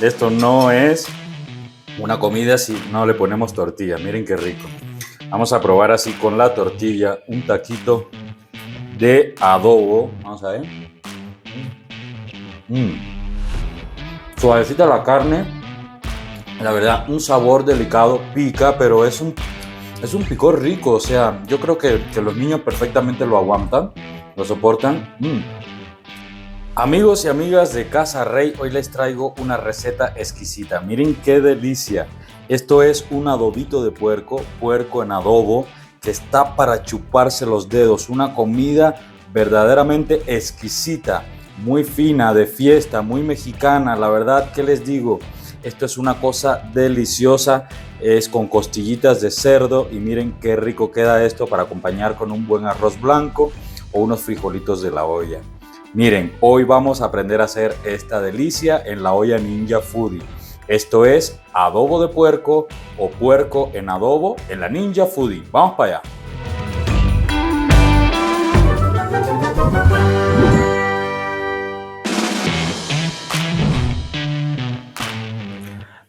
Esto no es una comida si no le ponemos tortilla. Miren qué rico. Vamos a probar así con la tortilla un taquito de adobo. Vamos a ver. Suavecita la carne. La verdad, un sabor delicado. Pica, pero es un picor rico. O sea, yo creo que los niños perfectamente lo aguantan. Lo soportan. Amigos y amigas de Casa Rey, hoy les traigo una receta exquisita. Miren qué delicia. Esto es un adobito de puerco en adobo, que está para chuparse los dedos. Una comida verdaderamente exquisita, muy fina, de fiesta, muy mexicana. La verdad, ¿qué les digo? Esto es una cosa deliciosa. Es con costillitas de cerdo y miren qué rico queda esto para acompañar con un buen arroz blanco o unos frijolitos de la olla. Miren, hoy vamos a aprender a hacer esta delicia en la olla Ninja Foodi. Esto es adobo de puerco o puerco en adobo en la Ninja Foodi. Vamos para allá.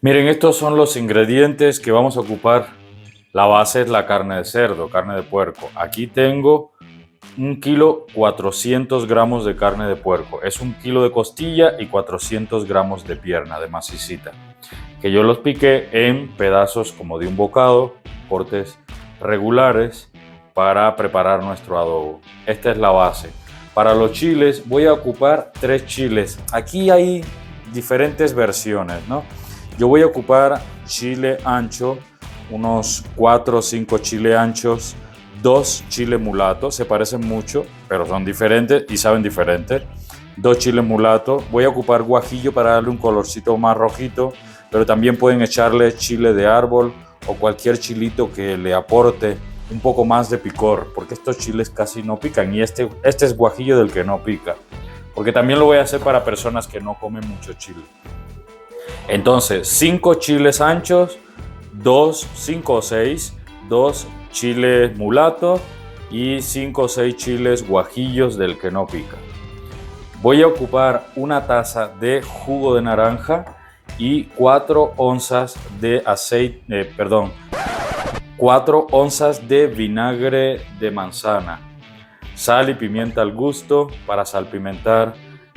Miren, estos son los ingredientes que vamos a ocupar. La base es la carne de cerdo, carne de puerco. Aquí tengo 1 kilo 400 gramos de carne de puerco. Es 1 kilo de costilla y 400 gramos de pierna de macicita, que yo los piqué en pedazos como de un bocado, cortes regulares para preparar nuestro adobo. Esta es la base. Para los chiles voy a ocupar 3 chiles. Aquí hay diferentes versiones, ¿no? Yo voy a ocupar chile ancho, unos 4 o 5 chile anchos, 2 chiles mulatos, se parecen mucho, pero son diferentes y saben diferente. 2 chiles mulatos. Voy a ocupar guajillo para darle un colorcito más rojito, pero también pueden echarle chile de árbol o cualquier chilito que le aporte un poco más de picor, porque estos chiles casi no pican y este es guajillo del que no pica, porque también lo voy a hacer para personas que no comen mucho chile. Entonces, 5 chiles anchos, 5 o 6, 2 chiles mulatos y 5 o 6 chiles guajillos del que no pica. Voy a ocupar una taza de jugo de naranja y 4 onzas de aceite, 4 onzas de vinagre de manzana, sal y pimienta al gusto para salpimentar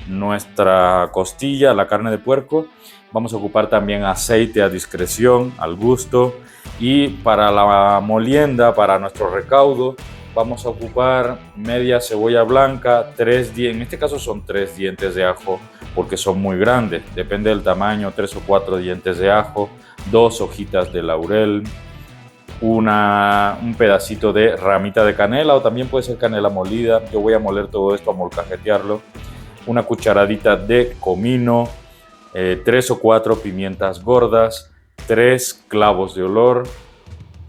nuestra costilla, la carne de puerco. Vamos a ocupar también aceite a discreción, al gusto. Y para la molienda, para nuestro recaudo, vamos a ocupar media cebolla blanca, en este caso son 3 dientes de ajo porque son muy grandes, depende del tamaño, 3 o 4 dientes de ajo, 2 hojitas de laurel, un pedacito de ramita de canela o también puede ser canela molida. Yo voy a moler todo esto, a molcajetearlo. Una cucharadita de comino, 3 o 4 pimientas gordas, 3 clavos de olor,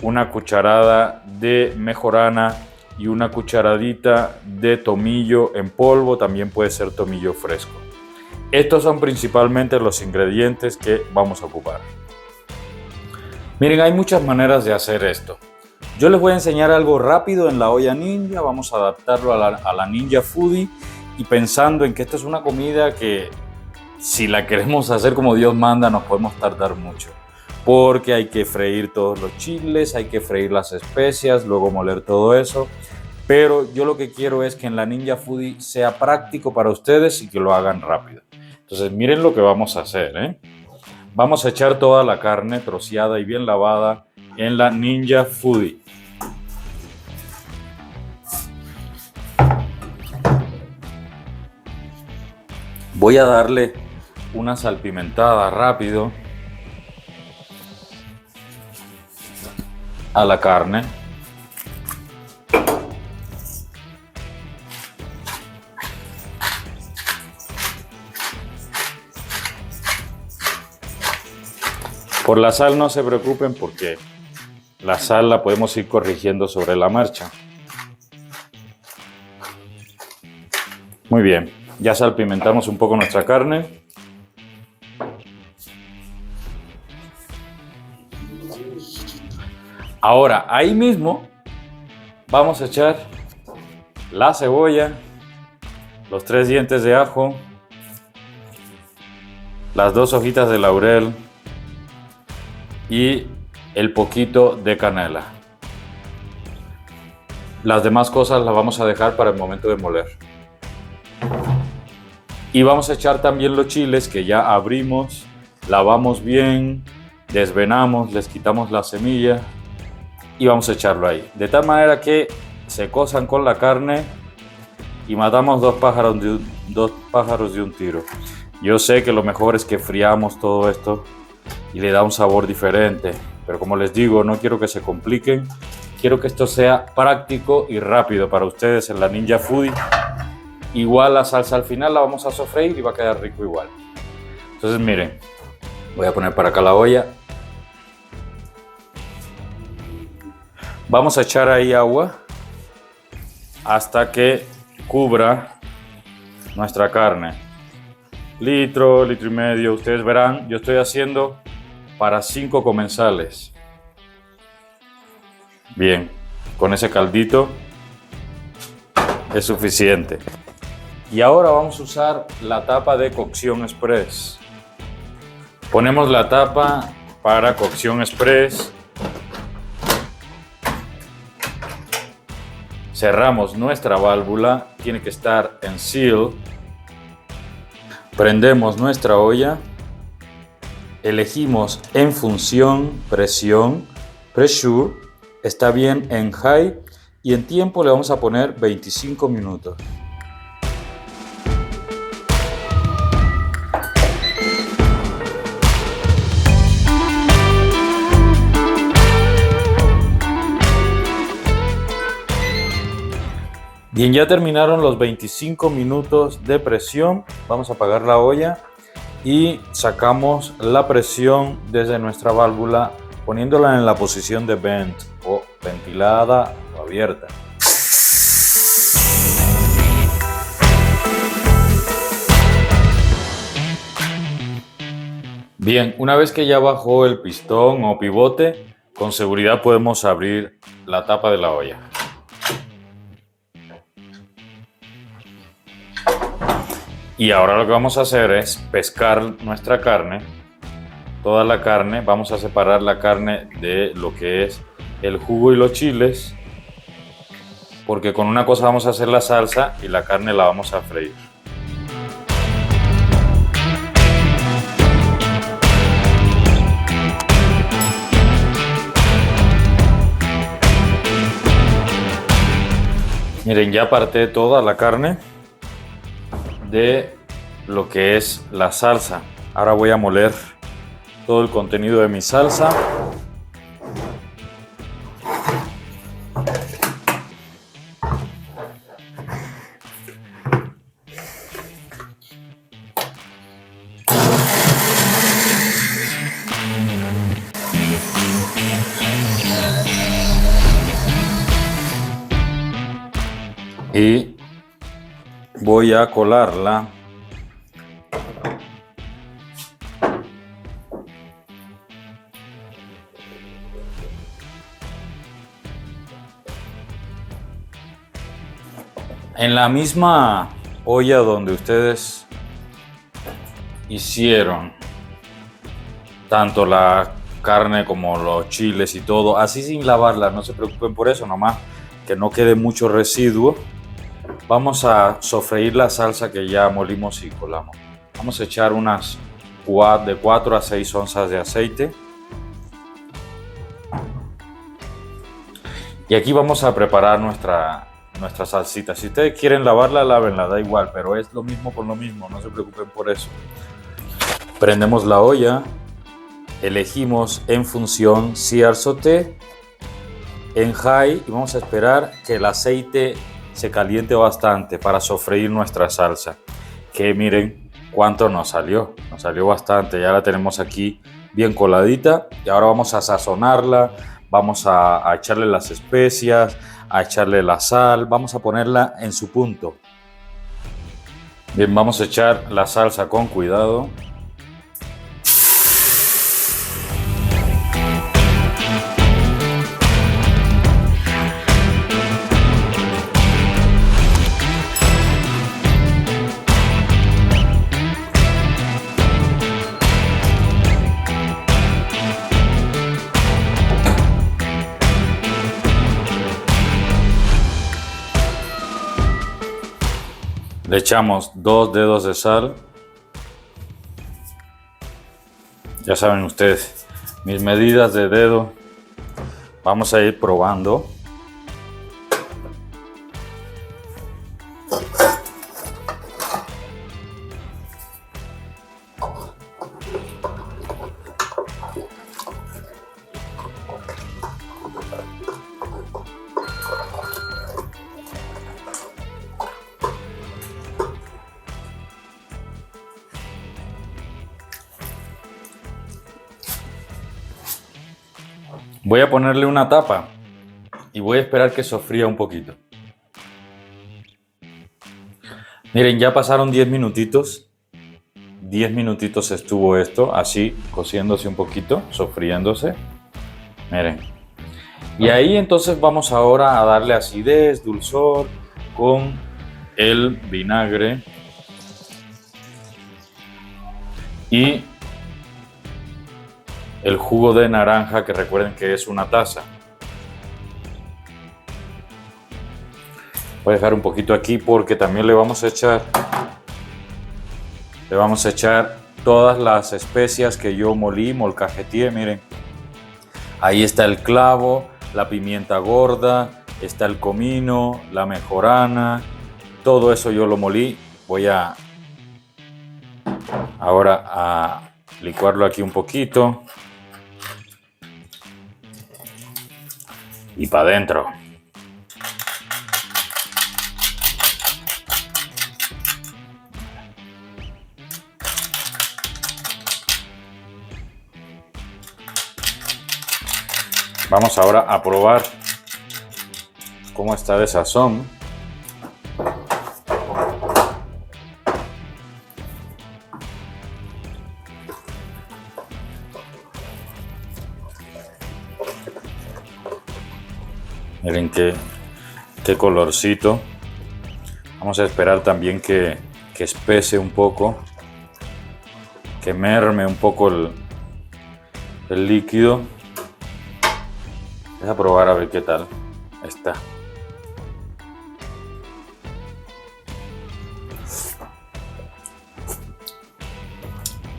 una cucharada de mejorana y una cucharadita de tomillo en polvo, también puede ser tomillo fresco. Estos son principalmente los ingredientes que vamos a ocupar. Miren, hay muchas maneras de hacer esto. Yo les voy a enseñar algo rápido en la olla Ninja, vamos a adaptarlo a la Ninja Foodi y pensando en que esto es una comida que si la queremos hacer como Dios manda nos podemos tardar mucho. Porque hay que freír todos los chiles, hay que freír las especias, luego moler todo eso. Pero yo lo que quiero es que en la Ninja Foodi sea práctico para ustedes y que lo hagan rápido. Entonces miren lo que vamos a hacer, Vamos a echar toda la carne troceada y bien lavada en la Ninja Foodi. Voy a darle una salpimentada rápido a la carne. Por la sal no se preocupen porque la sal la podemos ir corrigiendo sobre la marcha. Muy bien, ya salpimentamos un poco nuestra carne. Ahora, ahí mismo vamos a echar la cebolla, los 3 dientes de ajo, las 2 hojitas de laurel y el poquito de canela. Las demás cosas las vamos a dejar para el momento de moler. Y vamos a echar también los chiles que ya abrimos, lavamos bien, desvenamos, les quitamos la semilla y vamos a echarlo ahí. De tal manera que se cosan con la carne y matamos dos pájaros de un tiro. Yo sé que lo mejor es que friamos todo esto y le da un sabor diferente, pero como les digo, no quiero que se compliquen. Quiero que esto sea práctico y rápido para ustedes en la Ninja Foodie. Igual la salsa al final la vamos a sofreír y va a quedar rico igual. Entonces miren, voy a poner para acá la olla. Vamos a echar ahí agua hasta que cubra nuestra carne. Litro, litro y medio, ustedes verán, yo estoy haciendo para 5 comensales. Bien, con ese caldito es suficiente. Y ahora vamos a usar la tapa de cocción express. Ponemos la tapa para cocción express. Cerramos nuestra válvula, tiene que estar en seal. Prendemos nuestra olla. Elegimos en función, presión, pressure. Está bien en high y en tiempo le vamos a poner 25 minutos. Bien, ya terminaron los 25 minutos de presión. Vamos a apagar la olla y sacamos la presión desde nuestra válvula poniéndola en la posición de vent o ventilada o abierta. Bien, una vez que ya bajó el pistón o pivote, con seguridad podemos abrir la tapa de la olla. Y ahora lo que vamos a hacer es pescar nuestra carne, toda la carne. Vamos a separar la carne de lo que es el jugo y los chiles, porque con una cosa vamos a hacer la salsa y la carne la vamos a freír. Miren, ya aparté toda la carne de lo que es la salsa. Ahora voy a moler todo el contenido de mi salsa. Y voy a colarla en la misma olla donde ustedes hicieron tanto la carne como los chiles y todo, así sin lavarla, no se preocupen por eso, nomás que no quede mucho residuo. Vamos a sofreír la salsa que ya molimos y colamos. Vamos a echar unas de 4 a 6 onzas de aceite. Y aquí vamos a preparar nuestra salsita. Si ustedes quieren lavarla, lávenla, da igual, pero es lo mismo con lo mismo, no se preocupen por eso. Prendemos la olla, elegimos en función sear sauté, en high, y vamos a esperar que el aceite se caliente bastante para sofreír nuestra salsa, que miren cuánto nos salió bastante. Ya la tenemos aquí bien coladita y ahora vamos a sazonarla, vamos a echarle las especias, a echarle la sal, vamos a ponerla en su punto. Bien, vamos a echar la salsa con cuidado. Le echamos 2 dedos de sal. Ya saben ustedes, mis medidas de dedo. Vamos a ir probando. Voy a ponerle una tapa y voy a esperar que sofría un poquito. Miren, ya pasaron 10 minutitos. 10 minutitos estuvo esto así, cociéndose un poquito, sofriéndose. Miren. Y ahí entonces vamos ahora a darle acidez, dulzor con el vinagre y el jugo de naranja, que recuerden que es una taza. Voy a dejar un poquito aquí porque también le vamos a echar todas las especias que yo molí, molcajeteé. Miren, ahí está el clavo, la pimienta gorda, está el comino, la mejorana, todo eso yo lo molí. Voy a ahora a licuarlo aquí un poquito y para adentro. Vamos ahora a probar cómo está de sazón. Miren qué colorcito. Vamos a esperar también que espese un poco, que merme un poco el líquido. Voy a probar a ver qué tal está.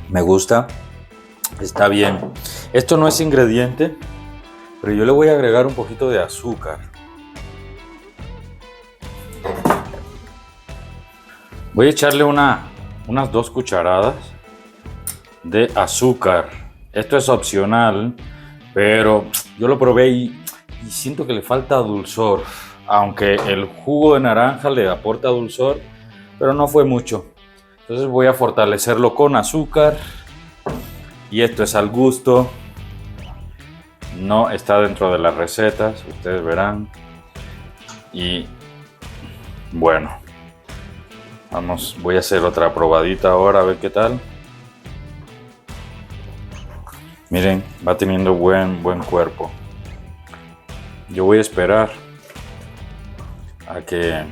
Me gusta, está bien. Esto no es ingrediente, pero yo le voy a agregar un poquito de azúcar. Voy a echarle unas 2 cucharadas de azúcar. Esto es opcional, pero yo lo probé y siento que le falta dulzor. Aunque el jugo de naranja le aporta dulzor, pero no fue mucho. Entonces voy a fortalecerlo con azúcar. Y esto es al gusto. No está dentro de las recetas, ustedes verán. Y bueno, voy a hacer otra probadita ahora a ver qué tal. Miren, va teniendo buen cuerpo. Yo voy a esperar a que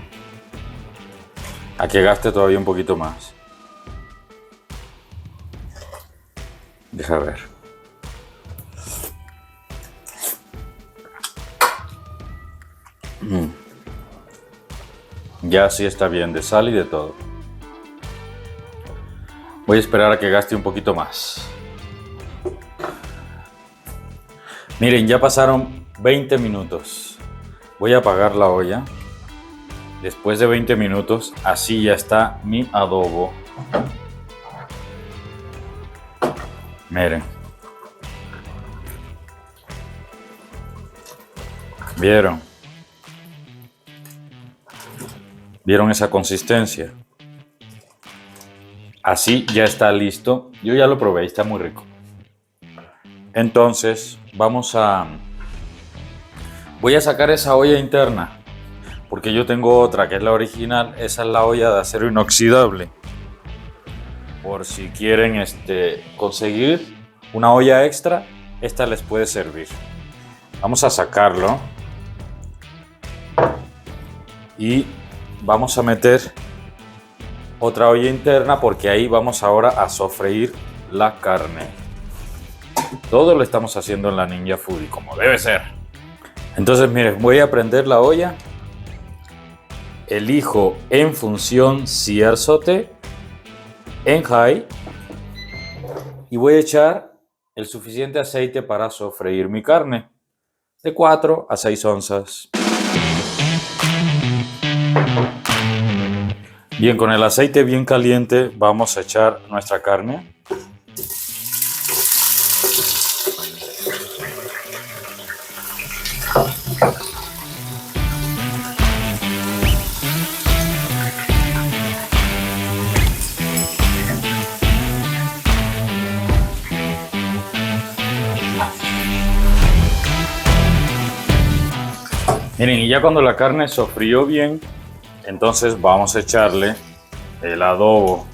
gaste todavía un poquito más. Deja ver. Ya sí está bien de sal y de todo. Voy a esperar a que gaste un poquito más. Miren, ya pasaron 20 minutos. Voy a apagar la olla. Después de 20 minutos, así ya está mi adobo. Miren. ¿Vieron? ¿Vieron esa consistencia? Así ya está listo. Yo ya lo probé, está muy rico. Entonces, voy a sacar esa olla interna, porque yo tengo otra que es la original. Esa es la olla de acero inoxidable. Por si quieren conseguir una olla extra, esta les puede servir. Vamos a sacarlo y vamos a meter otra olla interna, porque ahí vamos ahora a sofreír la carne. Todo lo estamos haciendo en la Ninja Foodie como debe ser. Entonces miren, voy a prender la olla elijo en función Siersote en high y voy a echar el suficiente aceite para sofreír mi carne, de 4 a 6 onzas. Bien, con el aceite bien caliente vamos a echar nuestra carne. Miren, y ya cuando la carne sofrió bien, entonces vamos a echarle el adobo.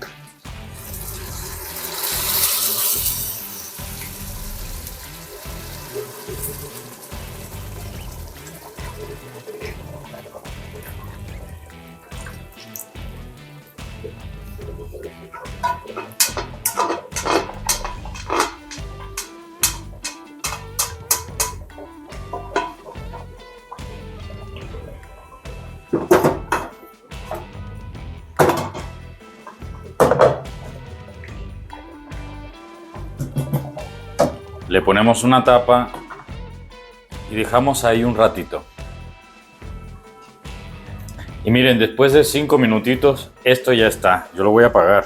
Le ponemos una tapa y dejamos ahí un ratito. Y miren, después de 5 minutitos, esto ya está. Yo lo voy a apagar.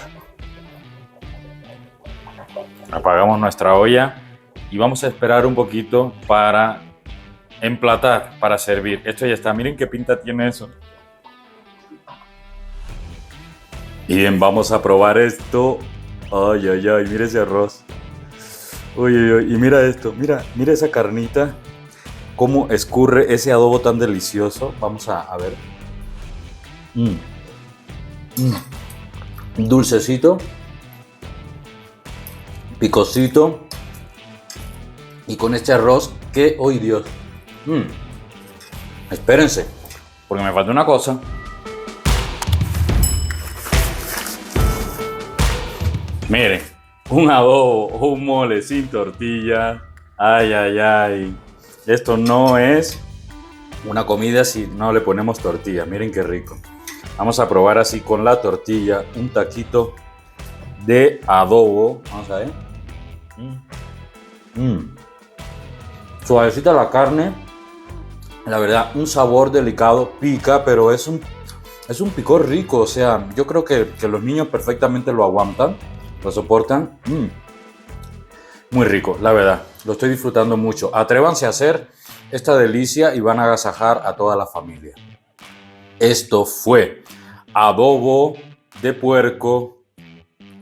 Apagamos nuestra olla y vamos a esperar un poquito para emplatar, para servir. Esto ya está. Miren qué pinta tiene eso. Bien, vamos a probar esto. Ay, ay, ay, mira ese arroz. Uy, uy, uy, y mira esto, mira esa carnita, cómo escurre ese adobo tan delicioso. Vamos a ver. Dulcecito, picosito, y con este arroz que, ¡ay Dios! Espérense, porque me falta una cosa. Miren. Un adobo o un mole sin tortilla. Ay, ay, ay. Esto no es una comida si no le ponemos tortilla. Miren qué rico. Vamos a probar así con la tortilla un taquito de adobo. Vamos a ver. Suavecita la carne. La verdad, un sabor delicado. Pica, pero es un picor rico. O sea, yo creo que los niños perfectamente lo aguantan. Lo soportan. Muy rico, la verdad. Lo estoy disfrutando mucho. Atrévanse a hacer esta delicia y van a agasajar a toda la familia. Esto fue adobo de puerco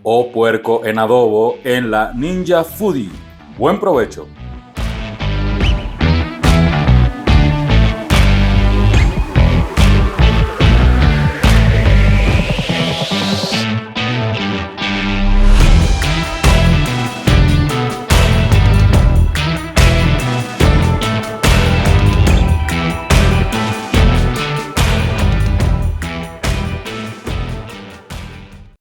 o puerco en adobo en la Ninja Foodie. Buen provecho.